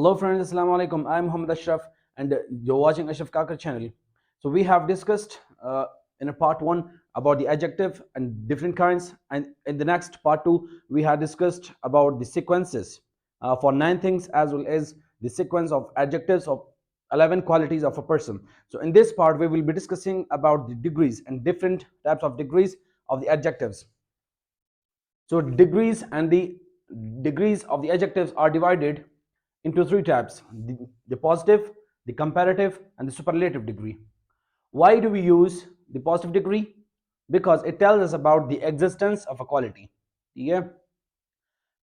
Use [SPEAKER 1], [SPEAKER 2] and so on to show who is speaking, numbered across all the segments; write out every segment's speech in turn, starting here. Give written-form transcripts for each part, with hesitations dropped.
[SPEAKER 1] Hello friends, Assalamu alaikum. I'm Muhammad Ashraf and you're watching Ashraf Kakar channel. So we have discussed in a part 1 about the adjective and different kinds, and in the next part 2 we have discussed about the sequences for 9 things, as well as the sequence of adjectives of 11 qualities of a person. So in this part we will be discussing about the degrees and different types of degrees of the adjectives. So degrees of the adjectives are divided into 3 types: the positive, the comparative, and the superlative degree. Why do we use the positive degree? Because it tells us about the existence of a quality. ठीक है,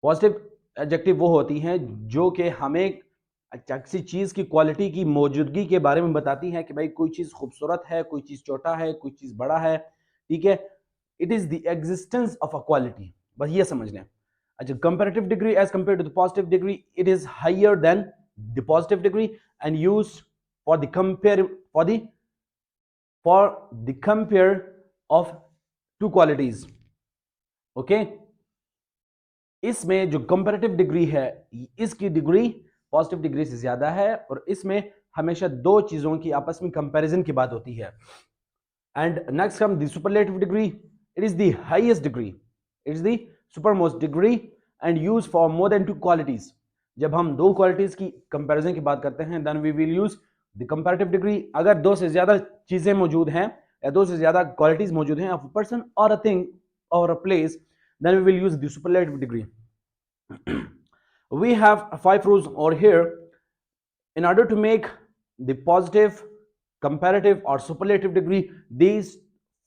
[SPEAKER 1] positive adjective वो होती हैं जो कि हमें किसी चीज़ की क्वालिटी की मौजूदगी के बारे में बताती है कि भाई कोई चीज़ खूबसूरत है, कोई चीज़ छोटा है, कोई चीज़ बड़ा है. ठीक है, it is the existence of a quality. बस ये समझ लें. अच्छा, comparative degree as compare to the positive degree, it is higher than the positive degree and use for the compare of two qualities. Okay, इसमें जो comparative degree है इसकी degree positive degree से ज्यादा है, और इसमें हमेशा दो चीजों की आपस में कंपैरिजन की बात होती है. And next come the superlative degree. It is the highest degree, it is the supermost degree and use for more than two qualities. जब हम दो क्वालिटीज की कंपैरिजन की बात करते हैं, then we will use the comparative degree. अगर दो से ज्यादा चीजें मौजूद हैं या दो से ज्यादा क्वालिटीज मौजूद हैं ऑफ अ पर्सन और अ थिंग और a place, then we will use the superlative degree. We have 5 rules over here. In order to make the positive, comparative, or superlative degree, these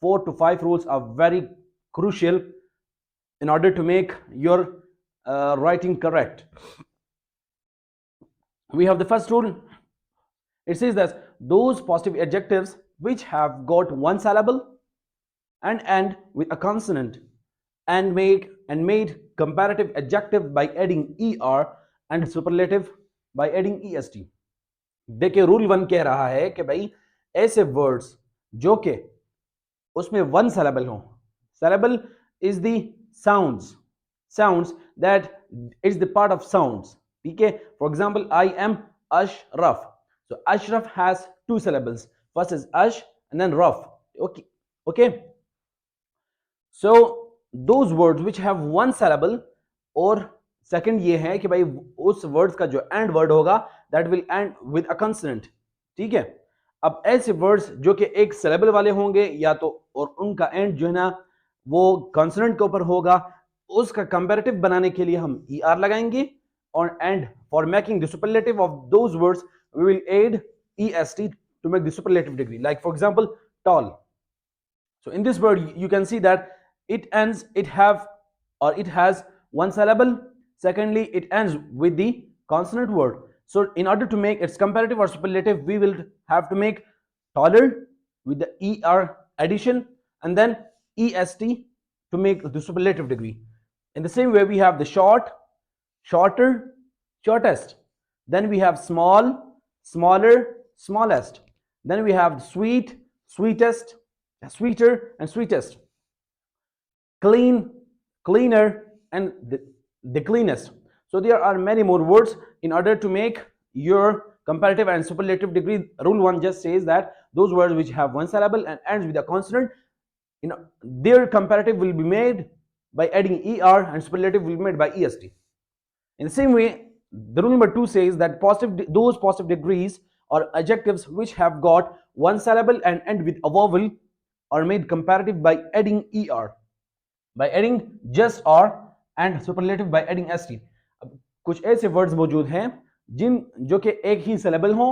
[SPEAKER 1] 4 to 5 rules are very crucial in order to make your writing correct. We have the first rule. It says that those positive adjectives which have got one syllable and end with a consonant and made comparative adjective by adding er and superlative by adding est. देखिए, rule 1 कह रहा है कि भाई ऐसे words जो कि उसमें वन सिलेबल हो. Syllable is the sounds that is the part of sounds. ठीक है, for example, I am Ashraf. So Ashraf has 2 syllables. First is ash and then raf. Okay. So those words which have one syllable, और second ये है कि भाई उस words का जो एंड वर्ड होगा that will and with a consonant. ठीक है, अब ऐसे वर्ड्स जो कि एक सिलेबल वाले होंगे या तो, और उनका एंड जो है ना वो कंसोनेंट के ऊपर होगा, उसका कंपैरेटिव बनाने के लिए हम er लगाएंगे. और and for making the superlative of those words we will add est to make the superlative degree. Like for example, tall. So in this word you can see that it has one syllable. Secondly, it ends with the consonant word. So in order to make its comparative or superlative, we will have to make taller with the er addition and then est to make the superlative degree. In the same way, we have the short, shorter, shortest. Then we have small, smaller, smallest. Then we have sweet, sweetest, sweeter, and sweetest. Clean, cleaner, and the cleanest. So there are many more words. In order to make your comparative and superlative degree, rule 1 just says that those words which have one syllable and ends with a consonant, their comparative will be made by adding er and superlative will be made by est. In the same way, the rule number 2 says that those positive degrees or adjectives which have got one syllable and end with a vowel are made comparative by adding er, by adding just or, and superlative by adding st. अब कुछ ऐसे words मौजूद हैं जो कि एक ही syllable हो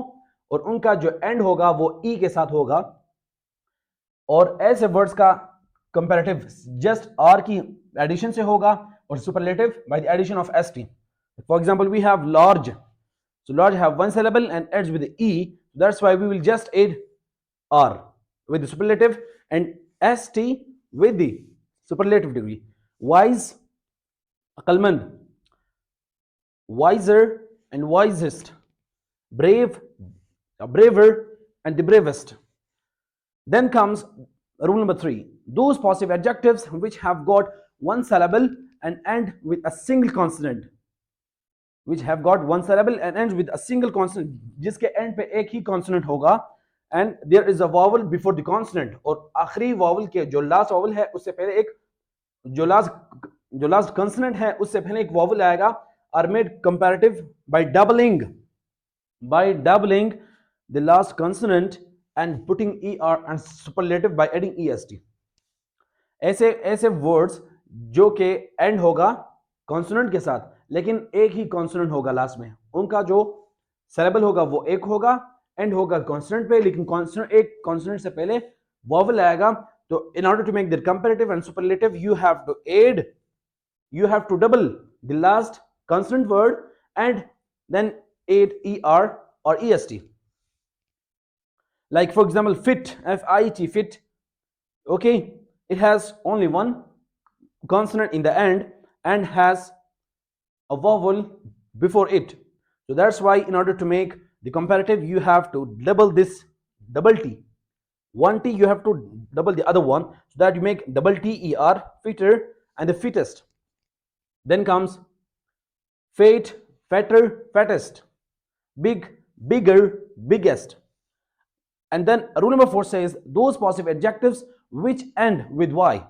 [SPEAKER 1] और उनका जो एंड होगा वो ई के साथ होगा, और ऐसे वर्ड्स का कंपैरेटिव जस्ट आर की एडिशन से होगा और superlative by the addition of st. For example, we have large. So large have one syllable and ends with the e. That's why we will just add r with the superlative and st with the superlative degree. Wise, aqalmand, wiser and wisest, brave, braver, and the bravest. Then comes rule number 3. Those positive adjectives which have got one syllable and end with a single consonant. which have got one syllable and ends with a single consonant, जिसके end पे एक ही consonant होगा, and there is a vowel before the consonant, और आखिरी vowel के जो last vowel है उससे पहले एक जो last consonant है उससे पहले एक vowel आएगा, are made comparative by doubling the last consonant and putting er, and superlative by adding est. ऐसे ऐसे वर्ड्स जो कि एंड होगा कॉन्सोनेंट के साथ लेकिन एक ही कॉन्सोनेंट होगा लास्ट में, उनका जो सिलेबल होगा वो एक होगा, एंड होगा कॉन्सोनेंट पे, लेकिन कॉन्सोनेंट एक कॉन्सोनेंट से पहले वॉवल आएगा. तो in order to make that comparative and superlative you have to double the last consonant word and then add er or est. Like for example, fit, fit, fit. Okay, it has only one consonant in the end and has a vowel before it. So that's why in order to make the comparative you have to double this double t. One t you have to double the other one, so that you make double t er, fitter, and the fittest. Then comes fat, fatter, fattest, big, bigger, biggest. And then rule number 4 says those positive adjectives which end with y.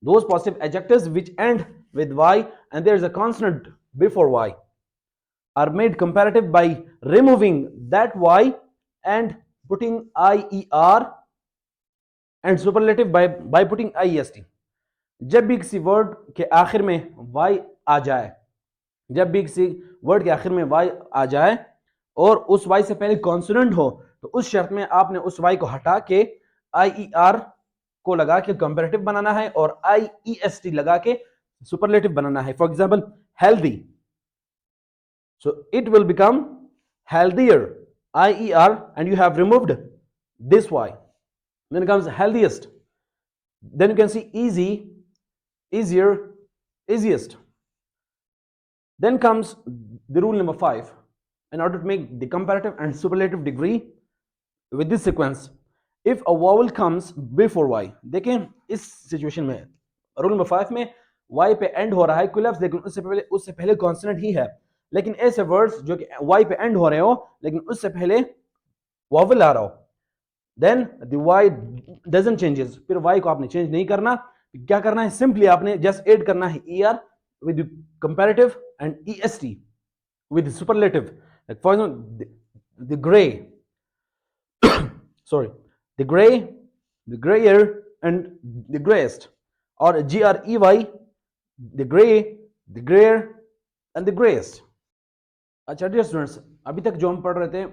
[SPEAKER 1] Those positive adjectives which end with y and there is a consonant before y are made comparative by removing that y and putting ier, and superlative by putting iest. जब भी किसी word के आखिर में y आ जाए, जब भी किसी वर्ड के आखिर में y आ जाए और उस y से पहले कॉन्सोनेंट हो, तो उस शर्त में आपने उस y को हटा के ier को लगा के कंपैरेटिव बनाना है और iest लगा के सुपरलेटिव बनाना है. For example healthy, so it will become healthier, ier, and you have removed this y. Then comes healthiest, then you can see easy, easier, easiest. Then comes the rule number 5. In order to make the comparative and superlative degree with this sequence, if a vowel comes before y, देखें इस situation में rule number 5 में y पे and हो रहा है कोई लफ्ज, लेकिन उससे पहले कॉन्सोनेंट ही है, लेकिन ऐसे वर्ड्स जो कि y पे एंड हो रहे हो लेकिन उससे पहले वॉवल आ रहा हो, then the y doesn't changes. फिर y को आपने चेंज नहीं करना, क्या करना है, सिंपली आपने जस्ट ऐड करना है er with the comparative and est with the superlative. Like for example, the gray, sorry, the gray, the grayer, and the grayest, or grey, the gray, the grayer, and the grayest. अच्छा dear students, अभी तक जो हम पढ़ रहे थे,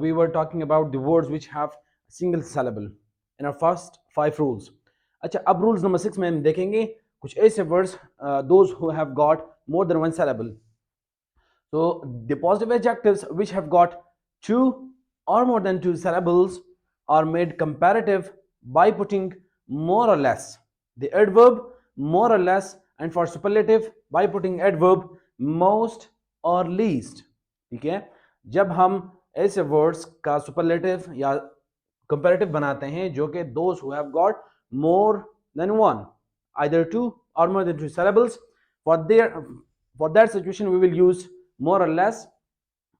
[SPEAKER 1] we were talking about the words which have a single syllable in our first 5 rules. अच्छा, अब rules number 6 में हम देखेंगे कुछ ऐसे words, those who have got more than one syllable. So the positive adjectives which have got 2 or more than 2 syllables are made comparative by putting more or less the adverb more or less, and for superlative by putting adverb most or least. ठीक है, जब हम ऐसे words का superlative या comparative बनाते हैं जो कि those who have got more than one, either 2 or more than 2 syllables, for that situation we will use more or less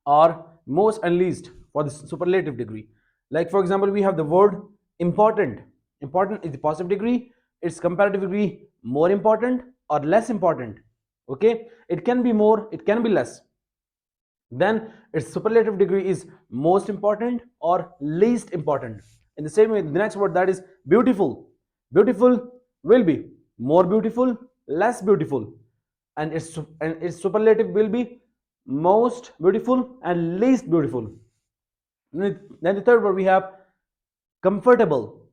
[SPEAKER 1] or most and least for the superlative degree. Like for example, we have the word important. Important is the positive degree, its comparative degree more important or less important. Okay, it can be more, it can be less. Then its superlative degree is most important or least important. In the same way, the next word, that is beautiful. Beautiful will be more beautiful, less beautiful, and its superlative will be most beautiful and least beautiful. Then the third word we have comfortable,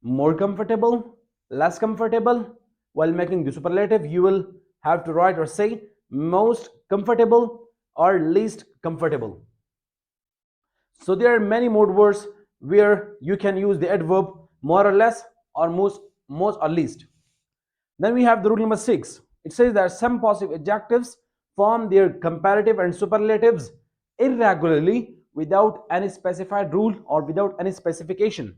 [SPEAKER 1] more comfortable, less comfortable. While making the superlative, you will have to write or say most comfortable or least comfortable. So there are many more words where you can use the adverb more or less or most or least. Then we have the rule number 6. It says that some positive adjectives form their comparative and superlatives irregularly without any specified rule or without any specification.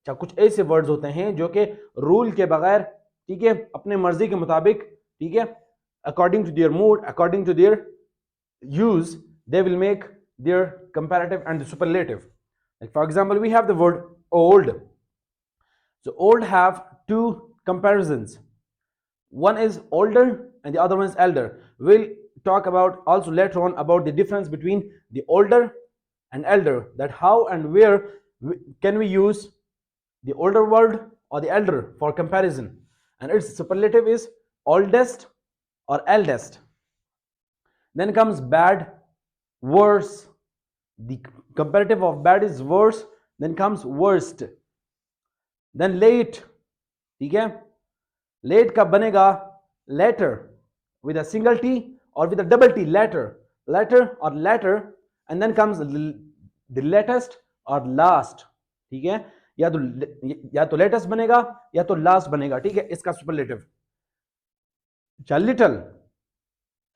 [SPEAKER 1] अच्छा, कुछ ऐसे words होते हैं जो कि rule के बगैर, ठीक है, अपने मर्जी के मुताबिक, ठीक है, according to their mood, according to their use, they will make their comparative and the superlative. Like for example, we have the word old. So old have two comparisons. One is older and the other one is elder. We'll talk about also later on about the difference between the older and elder, that how and where can we use the older word or the elder for comparison, and its superlative is oldest or eldest. Then comes bad, worse. The comparative of bad is worse. Then comes worst. Then late. ठीक है, late कब बनेगा? Letter with a single t or with a double t, later or latter. And then comes the latest or last. ठीक है, या तो latest बनेगा या तो लास्ट बनेगा. ठीक है, इसका सुपरलेटिव. लिटिल,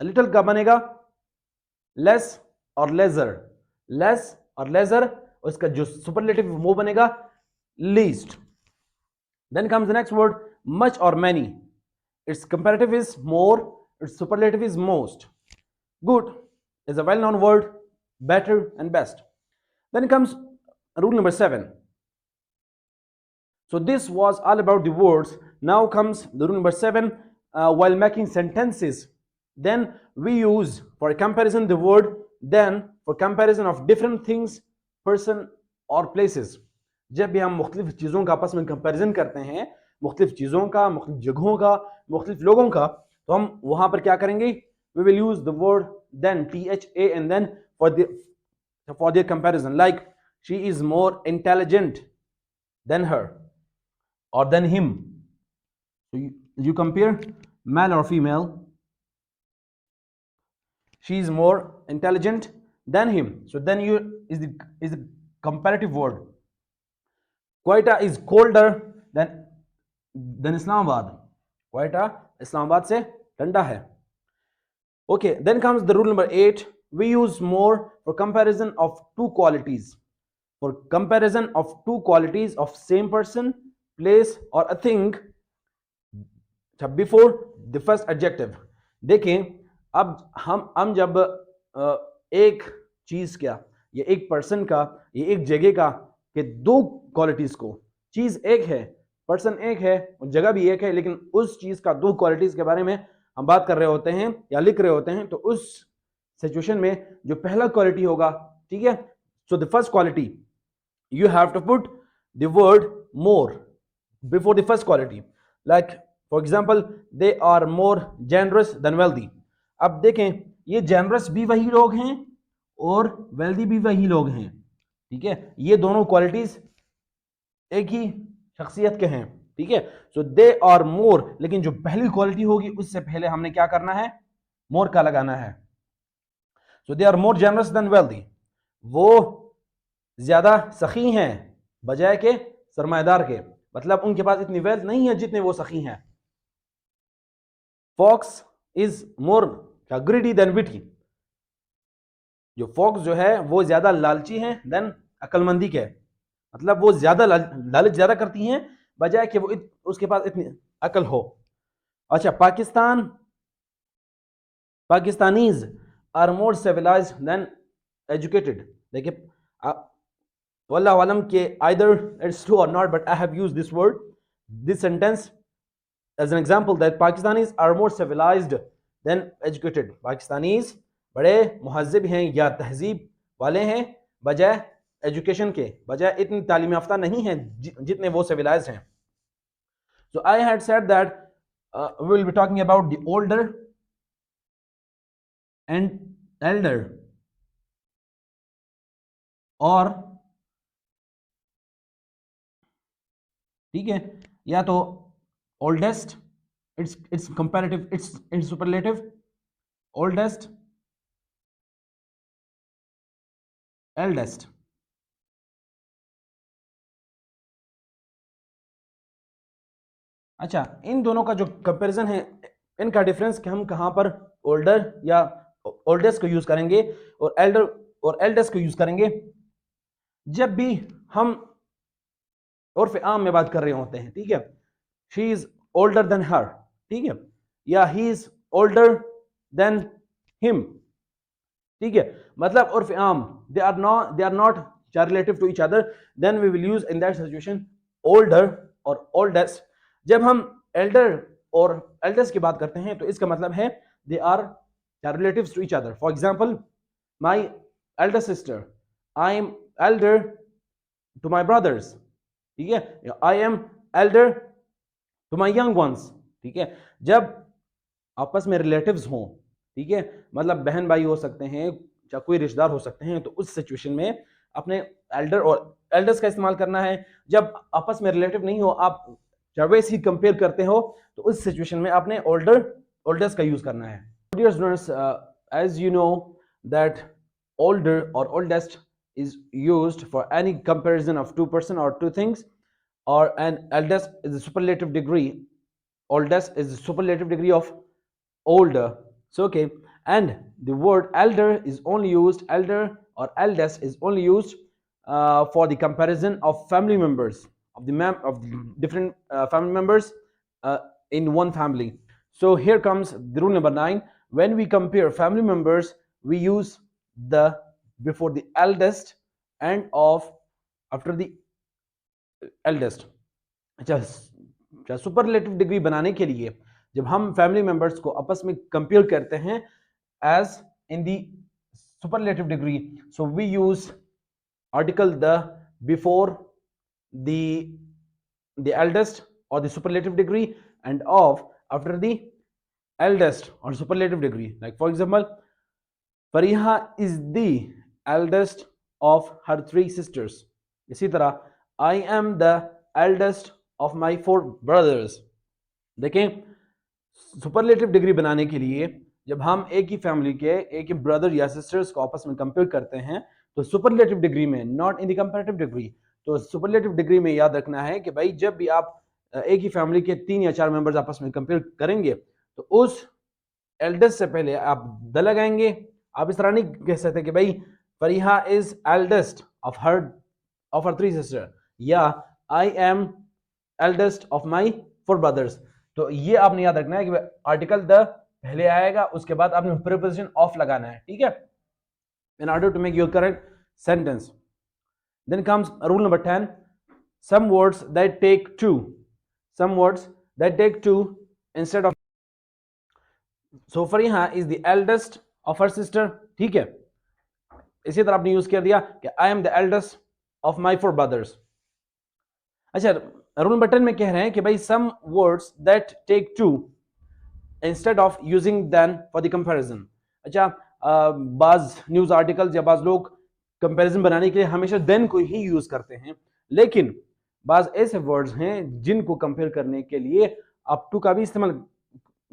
[SPEAKER 1] लिटिल कब बनेगा? लेस और लेजर, लेस और लेजर. उसका जो सुपरलेटिव वो बनेगा least. Then comes the next word, much or many. Its comparative is more, its superlative is most. Good is a well-known word, better and best. Then comes rule number 7. So this was all about the words. Now comes the rule number 7. While making sentences, then we use for comparison the word then for comparison of different things, person or places. जब भी हम मुख्तलिफ चीज़ों का आपस में comparison करते हैं, मुख्तलिफ चीज़ों का, मुख्तलिफ जगहों का, मुख्तलिफ लोगों का, तो हम वहां पर क्या करेंगे? We will use the word then, THA, and then for their comparison. Like she is more intelligent than her or than him. So you compare male or female. She is more intelligent than him. So then you is the comparative word. Quetta is colder than Islamabad. Quetta Islamabad से ठंडा है. Okay, then comes the rule number 8. We use more for comparison of two qualities. For comparison of two qualities of same person, place or a thing before the first adjective. देखें, अब हम जब एक चीज का, ये एक पर्सन का, ये एक जगह का के दो क्वालिटीज को, चीज एक है, पर्सन एक है और जगह भी एक है, लेकिन उस चीज का दो क्वालिटीज के बारे में हम बात कर रहे होते हैं या लिख रहे होते हैं, तो उस सिचुएशन में जो पहला क्वालिटी होगा, ठीक है, so the first quality you have to put the word more before the first quality. Like for example, they are more generous than wealthy. अब देखें, ये generous भी वही लोग हैं और wealthy भी वही लोग हैं. ठीक है, ये दोनों क्वालिटीज एक ही शख्सियत के हैं. ठीक है, सो दे आर मोर, लेकिन जो पहली क्वालिटी होगी उससे पहले हमने क्या करना है? मोर का लगाना है. So they are more generous than wealthy. वो ज्यादा सखी हैं बजाय के सरमाएदार के, मतलब उनके पास इतनी वेल्थ नहीं है जितने वो सखी हैं. Fox is more greedy than witty. जो फॉक्स जो है वो ज्यादा लालची हैं देन अक्लमंदी के, मतलब वो ज्यादा लालच ज्यादा करती हैं बजाय कि वो उसके पास इतनी अकल हो. अच्छा, Pakistanis are more civilised than educated. देखिए, वल्लाह आलम के either it's true or not, but I have used this word, this sentence as an example that Pakistanis are more civilized than educated. Pakistanis बड़े मुहज़्ज़िब हैं या तहजीब वाले हैं बजाय एजुकेशन के, बजाय इतनी तालीम याफ्ता नहीं हैं जितने वो सिविलाइज्ड हैं. So I had said that we will be talking about the older and elder, और ठीक है, या तो oldest, it's comparative, it's superlative, oldest, eldest. अच्छा, इन दोनों का जो कंपैरिजन है, इनका डिफरेंस कि हम कहां पर ओल्डर या ओल्डेस्ट को यूज करेंगे और एल्डर और एल्डेस्ट को यूज करेंगे. जब भी हम उर्फ आम में बात कर रहे होते हैं, ठीक है, she is older than her, ठीक है, या he is older than him, ठीक है, मतलब उर्फ आम, they are not relative to each other, then we will use in that situation older और ओल्डेस्ट। जब हम एल्डर और एल्डेस्ट की बात करते हैं तो इसका मतलब है they are relatives to each other. For example, my elder sister, I am elder to my brothers, ठीक है, I am elder to my young ones, ठीक है। जब आपस में रिलेटिव्स हों, ठीक है, मतलब बहन भाई हो सकते हैं या कोई रिश्तेदार हो सकते हैं, तो उस सिचुएशन में अपने एल्डर और एल्डर्स का इस्तेमाल करना है। जब आपस में रिलेटिव नहीं हो, आप जब वैसे ही कंपेयर करते हो, तो उस सिचुएशन में आपने ओल्डर्स का यूज करना है। Dear students, as you know that older or oldest is used for any comparison of two person or two things, or an eldest is a superlative degree. Oldest is the superlative degree of older. So okay, and the word elder is only used, elder or eldest is only used for the comparison of family members, of the different family members in one family. So here comes the rule number 9. When we compare family members, we use the before the eldest and of after the eldest. अच्छा, superlative degree बनाने के लिए जब हम family members को आपस में compare करते हैं as in the superlative degree, so we use article the before the eldest or the superlative degree and of after the eldest or superlative degree. Like for example, Fariha is the eldest of her 3 sisters. इसी तरह I am the eldest of my 4 brothers. देखें, superlative degree बनाने के लिए जब हम एक ही family के एक ही ब्रदर या सिस्टर्स को आपस में कंपेयर करते हैं, तो सुपरलेटिव डिग्री में, not in the comparative degree, तो सुपरलेटिव डिग्री में याद रखना है कि भाई जब भी आप एक ही फैमिली के 3 या 4 मेंबर्स आपस में कंपेयर करेंगे, तो उस एल्डेस्ट से पहले आप द लगाएंगे। आप इस तरह नहीं कह सकते कि भाई Fariha is eldest of her 3 sister, या I am eldest of my 4 brothers. तो ये आपने याद रखना है कि आर्टिकल द पहले आएगा, उसके बाद आपने प्रीपोजिशन ऑफ लगाना है, ठीक है, in order to make your correct sentence. Then comes rule number 10. Some words that take two instead of. So Fariha is the eldest of her sister, ठीक है। इसी तरह आपने यूज कर दिया कि I am the eldest of my 4 brothers. अच्छा, rule number 10 में कह रहे हैं कि भाई some words that take two instead of using then for the comparison. अच्छा, बाज न्यूज आर्टिकल्स या बाज लोग कंपैरिजन बनाने के लिए हमेशा देन को ही यूज करते हैं, लेकिन बाज ऐसे वर्ड्स हैं जिनको कंपेयर करने के लिए आप टू का भी इस्तेमाल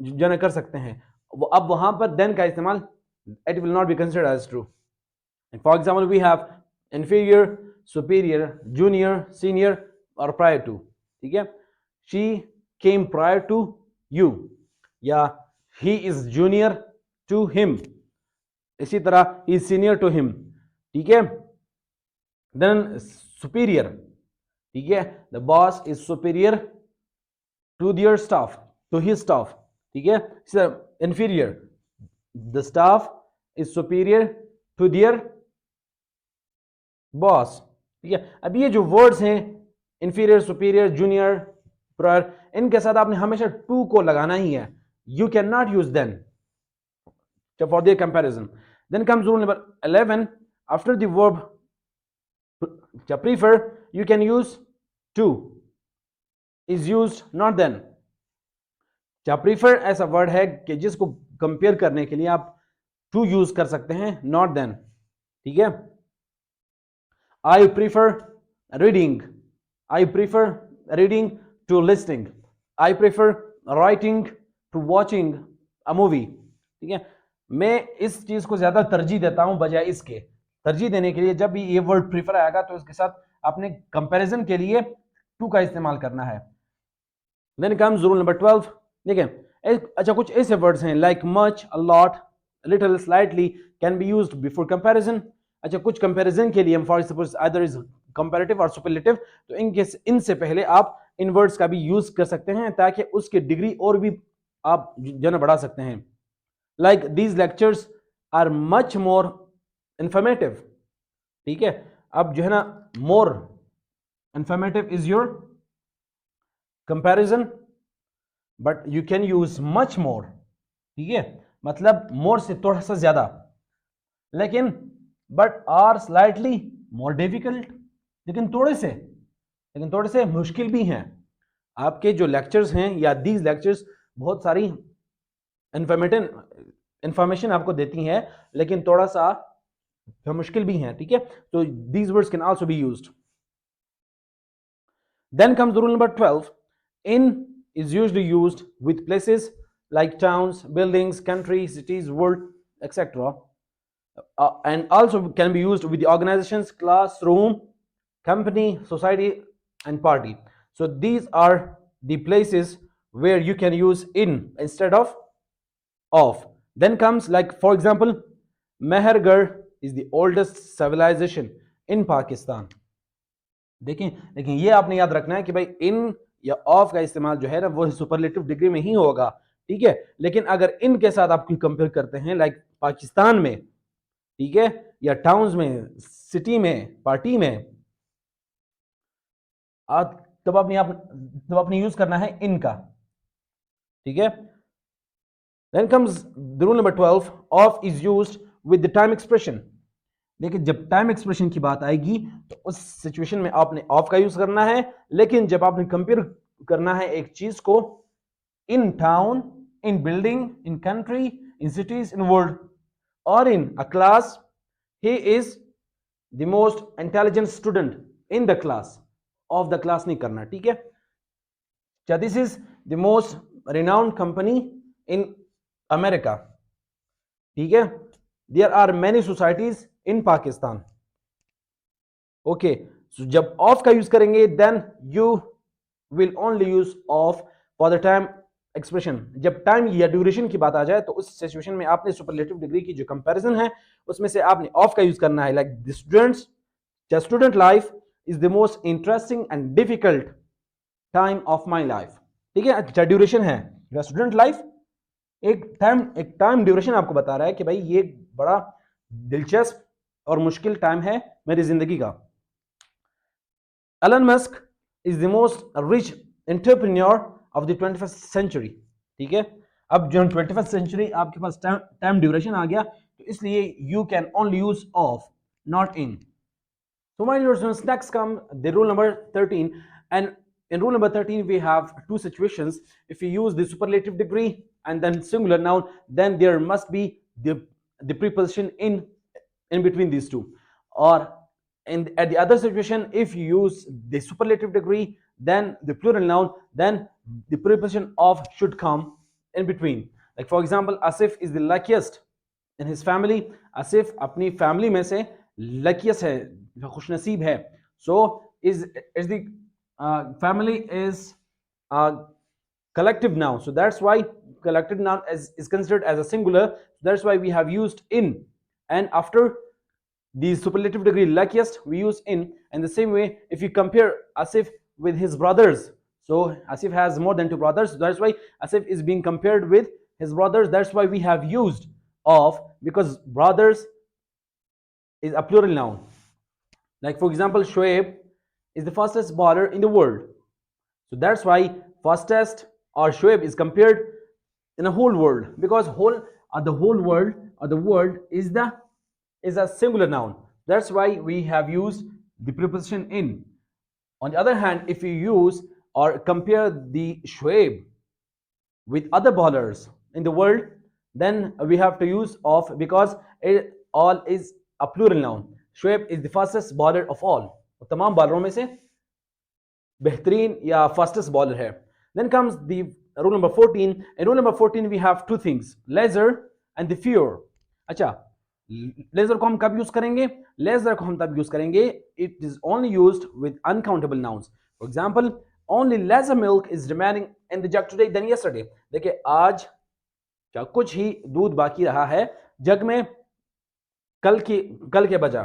[SPEAKER 1] जना कर सकते हैं। अब वहां पर देन का इस्तेमाल it will not be considered as true. For example, we have inferior, superior, junior, senior और प्रायर टू, ठीक है। She came prior to you, या he is junior to him, इसी तरह he is senior to him, ठीक है। Then superior, ठीक है, the boss is superior to their staff, to his staff, ठीक है। Inferior, the staff is superior to their boss, ठीक है। अब ये जो वर्ड्स हैं इंफीरियर, सुपीरियर, जूनियर, प्रायर, इनके साथ आपने हमेशा टू को लगाना ही है। You can not use then for their comparison. Then comes rule number 11. After the verb prefer, you can use to is used, not then. prefer ऐसा वर्ड है कि जिसको कंपेयर करने के लिए आप to यूज कर सकते हैं, not then, ठीक है। I prefer reading. I prefer reading to listening. I prefer writing to watching a movie, ठीक है। मैं इस चीज को ज्यादा तरजीह देता हूं बजाय इसके। तरजीह देने के लिए जब भी ये वर्ड प्रीफर आएगा तो इसके साथ आपने कंपैरिजन के लिए टू का इस्तेमाल करना है। देन कम्स रूल नंबर 12, देखिए, अच्छा कुछ ऐसे वर्ड्स हैं like much, a lot, little, slightly can be used before comparison. अच्छा, कुछ कंपैरिजन के लिए for suppose either is comparative और सुपरलेटिव, तो इनसे पहले आप इन वर्ड्स का भी यूज कर सकते हैं ताकि उसकी डिग्री और भी आप बढ़ा सकते हैं। Like these lectures are much more informative, ठीक है। अब जो है ना more, informative is your comparison, but you can use much more, ठीक है, मतलब मोर से थोड़ा सा ज्यादा, लेकिन but are slightly more difficult, लेकिन थोड़े से मुश्किल भी हैं। आपके जो लेक्चर्स हैं या दीज लेक्चर्स बहुत सारी इंफॉर्मेटिव इंफॉर्मेशन आपको देती हैं, लेकिन थोड़ा सा मुश्किल भी हैं, ठीक है। तो these words can also be used. Then comes the rule number 12. In is usually used with places like towns, buildings, countries, cities, world, etc. And also can be used with the organizations, classroom, company, society, and party. So these are the places where you can use in instead of. Then comes, like for example, Mehergarh is the oldest civilization in Pakistan. देखें, लेकिन ये आपने याद रखना है कि भाई इन या ऑफ का इस्तेमाल जो है ना वो सुपरलेटिव डिग्री में ही होगा, ठीक है। लेकिन अगर इन के साथ आप कंपेयर करते हैं लाइक पाकिस्तान में, ठीक है, या टाउन्स में, सिटी में, पार्टी में, आप तब आपने यूज करना है इनका, ठीक है। Then comes the rule number 12. Of is used with the time expression. लेकिन जब टाइम एक्सप्रेशन की बात आएगी तो उस सिचुएशन में आपने ऑफ का यूज करना है, लेकिन जब आपने कंपेयर करना है एक चीज को in town, in building, in country, in cities, in world और in a class, he is the most intelligent student in the class, of the class नहीं करना, ठीक है। क्या this is the most renowned company in America, ठीक है। There are many societies in Pakistan, okay. So जब of का use करेंगे then you will only use of for the time expression. जब टाइम या ड्यूरेशन की बात आ जाए तो उस सिचुएशन में आपने सुपरलेटिव डिग्री की जो कंपैरिजन है उसमें से आपने ऑफ का यूज करना है, like the students, the student life is the most interesting and difficult time of my life, ठीक है। अच्छा ड्यूरेशन है स्टूडेंट लाइफ, एक टाइम ड्यूरेशन आपको बता रहा है कि भाई ये बड़ा दिलचस्प और मुश्किल टाइम है मेरी जिंदगी का। Elon Musk is the most rich entrepreneur of the 21st century, ठीक है। अब जो 21st सेंचुरी आपके पास टाइम ड्यूरेशन आ गया तो इसलिए you can only use of, not in. So my dear students, next come the rule number 13, and in rule number 13 we have two situations. If you use the superlative degree and then singular noun, then there must be the preposition in between these two. Or at the other situation, if you use the superlative degree then the plural noun, then the preposition of should come in between. Like for example, Asif is the luckiest in his family. Asif अपनी family में से luckiest है, खुशनसीब है. So is the family is collective noun. So that's why collective noun is considered as a singular. That's why we have used in, and after the superlative degree luckiest we use in. And the same way, if you compare Asif with his brothers, so Asif has more than two brothers, so that's why Asif is being compared with his brothers. That's why we have used of, because brothers is a plural noun. Like for example, Shoaib is the fastest bowler in the world, so that's why fastest or Shoaib is compared in a whole world, because the whole world or the world is a singular noun. That's why we have used the preposition in. On the other hand, if you use or compare the Shoaib with other bowlers in the world, then we have to use of, because it all is a plural noun. Shoaib is the fastest bowler of all. तमाम बॉलरों में से बेहतरीन या fastest bowler है. Then comes the rule number 14. In rule number 14 we have two things, leisure and the fear. अच्छा, laser को हम कब यूज करेंगे? लेजर को हम तब यूज करेंगे it is only used with uncountable nouns. For example, only lesser milk is remaining in the jug today than yesterday. देखिए आज क्या कुछ ही दूध बाकी रहा है जग में कल के बजाय,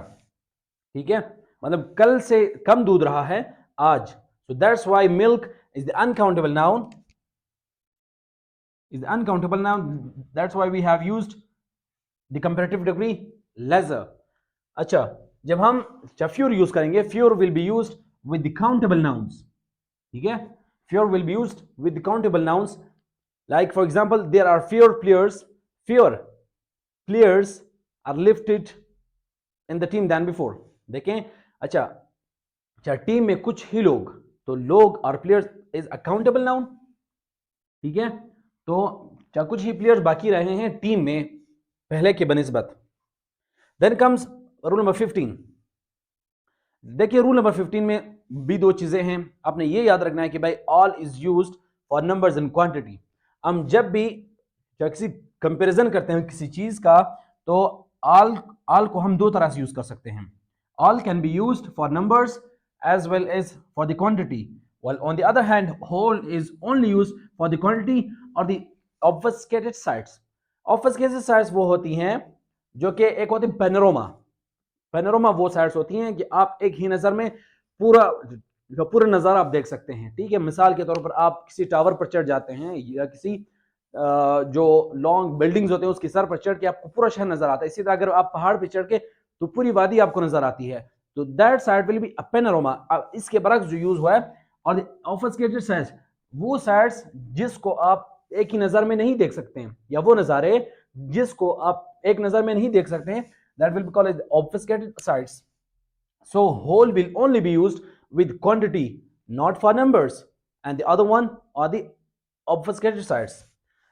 [SPEAKER 1] ठीक है, मतलब कल से कम दूध रहा है आज. So that's why milk is the uncountable noun, that's why we have used the comparative degree leisure. अच्छा, जब हम फ्योर यूज करेंगे, fewer will be used with the countable nouns, ठीक है, fewer will be used with the countable nouns, like for example there are fewer players are lifted in the team than before. देखें, अच्छा अच्छा, team में कुछ ही लोग, तो लोग और प्लेयर्स इज अकाउंटेबल नाउन, ठीक है, तो क्या कुछ ही प्लेयर्स बाकी रहे हैं टीम में पहले के बनिस्बत। Then comes rule number 15। देखिए रूल नंबर 15 में भी दो चीजें हैं, आपने ये याद रखना है कि भाई all is used for numbers in quantity. हम जब भी किसी कंपैरिजन करते हैं किसी चीज का, तो ऑल को हम दो तरह से यूज कर सकते हैं। All can be used for numbers as well as for the quantity, while on the other hand whole is only used for the quantity or the obfuscated sides। obfuscated sides वो होती हैं जो कि एक होती है पैनोरामा। पैनोरामा वो sides होती हैं कि आप एक ही नज़र में पूरा नज़ारा आप देख सकते हैं, ठीक है। मिसाल के तौर पर आप किसी टावर पर चढ़ जाते हैं या किसी जो लॉन्ग बिल्डिंग्स होते हैं उसकी सर पर चढ़ के आपको पूरा शहर नजर आता है। इसी तरह अगर आप पहाड़ पर चढ़ के तो पूरी वादी आपको नजर आती है, तो that side will be a panorama. अब इसके बरक्स जो यूज हुआ है, और ऑब्फस्केटेड साइड्स वो साइड्स जिसको आप एक ही नज़र में नहीं देख सकते हैं, या वो नज़ारे जिसको आप एक नज़र में नहीं देख सकते हैं, that will be called as obfuscated sides। So whole will only be used with quantity, not for numbers, and the other one are the obfuscated sides।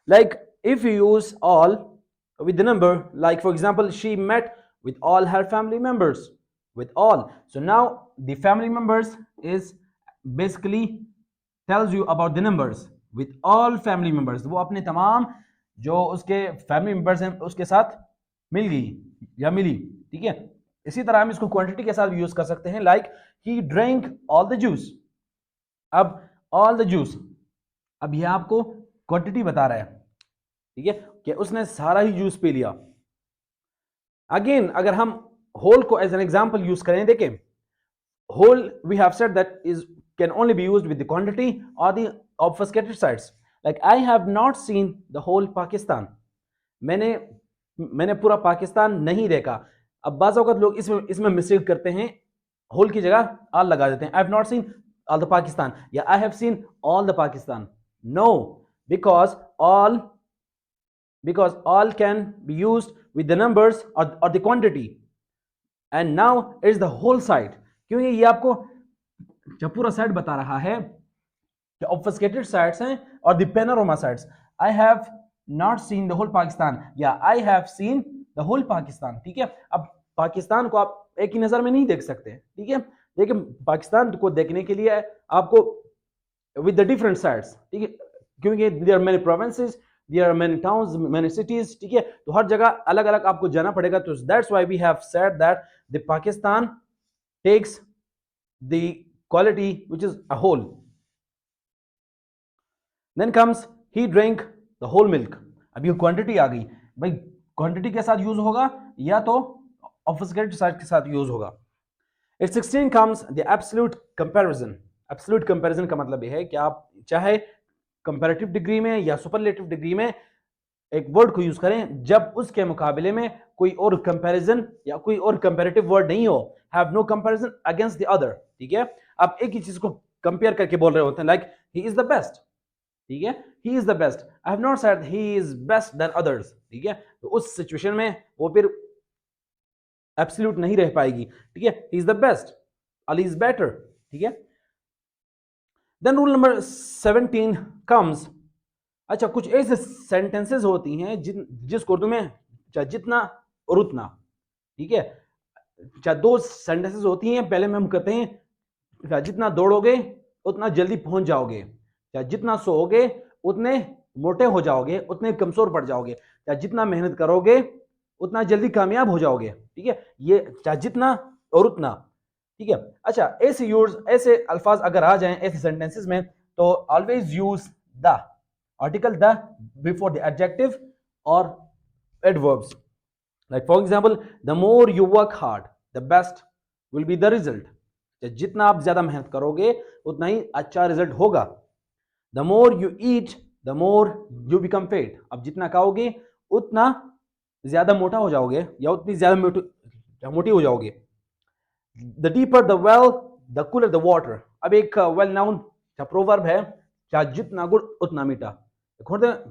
[SPEAKER 1] Like if you use all with the number, like for example she met with all her family members, with all, so now the family members is basically tells you about the numbers with all family members। वो अपने तमाम जो उसके family members हैं उसके साथ मिल गई या मिली, ठीक है। इसी तरह हम इसको क्वांटिटी के साथ यूज कर सकते हैं, like he drink all the juice. अब ऑल द जूस, अब यह आपको क्वांटिटी बता रहा है, ठीक है, कि उसने सारा ही जूस पी लिया। अगेन अगर हम होल को एज एन एग्जांपल यूज करें, देखें whole we have said that is can only be used with the quantity or the obfuscated sides। like I have not seen the whole Pakistan। मैंने पूरा पाकिस्तान नहीं देखा। अब बाज़ औक़ात लोग इसमें मिस्टेक करते हैं, होल की जगह ऑल लगा देते हैं। I have not seen all the Pakistan या I have seen all the Pakistan. No, because all can be used with the numbers और the quantity, and now it's the whole side, क्योंकि ये आपको जब पूरा साइड बता रहा है कि ऑब्फस्केटेड साइड्स हैं और the panorama sides. I have not seen the whole Pakistan या I have seen the whole Pakistan, ठीक है। अब पाकिस्तान को आप एक ही नजर में नहीं देख सकते, ठीक है, लेकिन पाकिस्तान को देखने के लिए आपको विद द डिफरेंट साइड्स, ठीक है, क्योंकि there are many provinces, there are many towns, many cities, ठीक है, तो हर जगह अलग अलग आपको जाना पड़ेगा। तो that's why we have said that the Pakistan takes the quality which is a whole. Then comes he drink the whole milk. अब ये क्वांटिटी आ गई, भाई क्वांटिटी के साथ यूज होगा या तो ऑब्फस्केटेड साइड के साथ यूज होगा। It 16 comes the absolute comparison. Absolute comparison का मतलब यह है कि आप चाहे कंपैरेटिव डिग्री में या सुपरलेटिव डिग्री में एक वर्ड को यूज करें जब उसके मुकाबले में कोई और कंपैरिजन या कोई और कंपैरेटिव वर्ड नहीं हो, have no comparison against the other, ठीक है। आप एक ही चीज को कंपेयर करके बोल रहे होते हैं, like he is the best, ठीक है, he is the best. I have not said he is best than others, ठीक है, तो उस सिचुएशन में वो फिर एब्सोल्यूट नहीं रह पाएगी, ठीक है। He is the best, Ali is better, ठीक है। Then rule number 17 comes. अच्छा, कुछ ऐसे सेंटेंसेस होती हैं जिसको उर्दू में चाहे जितना और उतना, ठीक है, चाहे दो सेंटेंसेस होती हैं। पहले में हम कहते हैं जितना दौड़ोगे उतना जल्दी पहुंच जाओगे, चाहे जितना सोओगे उतने मोटे हो जाओगे, उतने कमजोर पड़ जाओगे, चाहे जितना मेहनत करोगे उतना जल्दी कामयाब हो जाओगे, ठीक है, ये चाहे जितना और उतना, ठीक है। अच्छा, ऐसे अल्फाज अगर आ जाएं ऐसे सेंटेंसेस में, तो always use the article the before the adjective और adverbs. Like for example, the more you work hard the best will be the result. जितना आप ज्यादा मेहनत करोगे उतना ही अच्छा रिजल्ट होगा। The more you eat the more you become fat. अब जितना खाओगे उतना ज्यादा मोटा हो जाओगे या उतनी ज्यादा मोटी हो जाओगे। The deeper the well the cooler the water. अब एक वेल नाउन प्रोवर्ब है, क्या जितना गुड़ उतना मीठा। होता है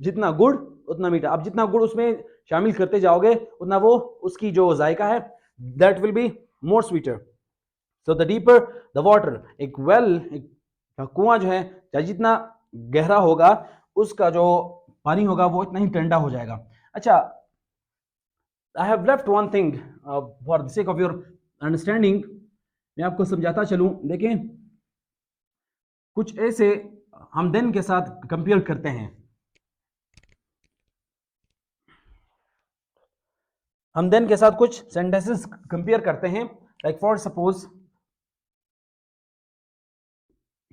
[SPEAKER 1] जितना गुड़ उतना मीठा। अब जितना गुड़ उसमें शामिल करते जाओगे उतना वो उसकी जो जायका है that will be more sweeter. So the deeper the water, एक वेल एक कुआं जो है चाहे जितना गहरा होगा उसका जो पानी होगा वो इतना ही ठंडा हो जाएगा। अच्छा, I have left one thing for the sake of your understanding, मैं आपको समझाता चलूं। देखें, कुछ ऐसे हम देन के साथ कंपेयर करते हैं। हम देन के साथ कुछ सेंटेंसेस कंपेयर करते हैं। Like for suppose,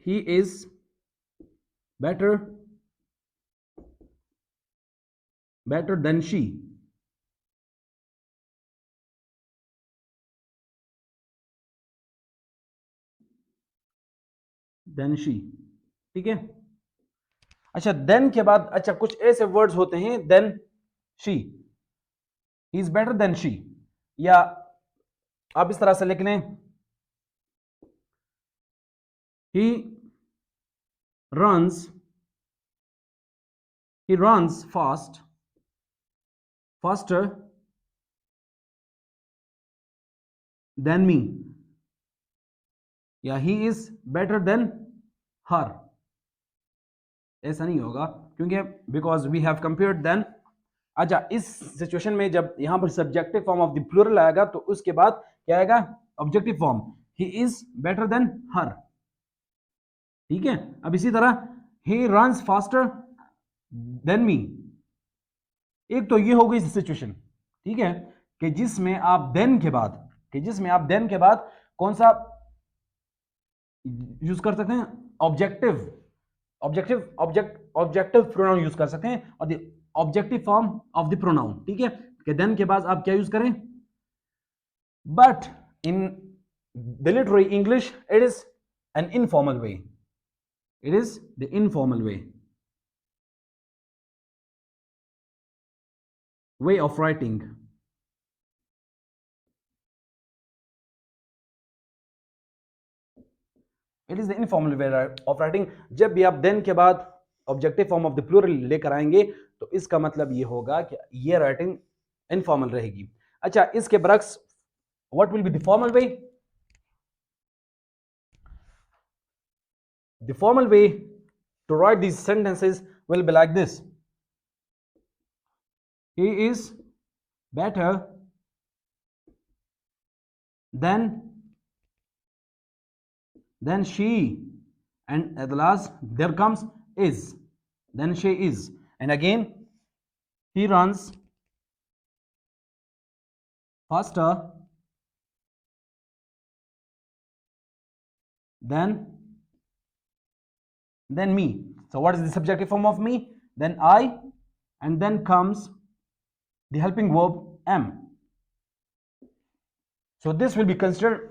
[SPEAKER 1] he is better better than she. Then she, ठीक है। अच्छा, देन के बाद अच्छा कुछ ऐसे वर्ड्स होते हैं, than she, he is better than she, या आप इस तरह से लिख लें, ही runs he runs faster than me, या he is better than her। ऐसा नहीं होगा क्योंकि because we have compared then. अच्छा, इस सिचुएशन में जब यहां पर subjective form of the plural आएगा तो उसके बाद क्या आएगा, objective form, he is better than her, ठीक है। अब इसी तरह he runs faster than me. एक तो ये हो गई सिचुएशन, ठीक है, कि जिसमें आप देन के बाद कौन सा यूज कर सकते हैं, ऑब्जेक्टिव प्रोनाउन यूज कर सकते हैं, और the objective form of the pronoun, ठीक है, कि देन के बाद आप क्या यूज करें। But in the literary English it is an informal way, it is the informal way of writing. It is the informal way of writing. जब भी आप देन के बाद objective form of the plural लेकर आएंगे तो इसका मतलब ये होगा कि ये राइटिंग इनफॉर्मल रहेगी। अच्छा, इसके बरक्स what will be the formal way. The formal way to write these sentences will be like this, he is better than she, and at the last there comes is, then she is, and again he runs faster than me. So what is the subjective form of me, then I, and then comes the helping verb am. So this will be considered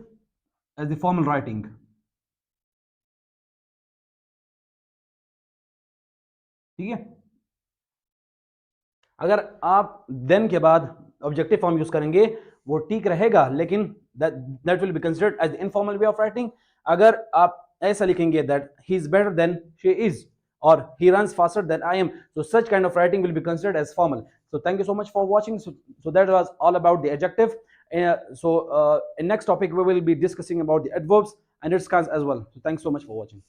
[SPEAKER 1] as the formal writing, ठीक है। अगर आप than के बाद objective form use करेंगे वो ठीक रहेगा, लेकिन that will be considered as the informal way of writing. अगर आप ऐसा लिखेंगे that he is better than she is और he runs faster than I am, so such kind of writing will be considered as formal. So thank you so much for watching. So that was all about the adjective. In next topic we will be discussing about the adverbs and its kinds as well. So thanks so much for watching.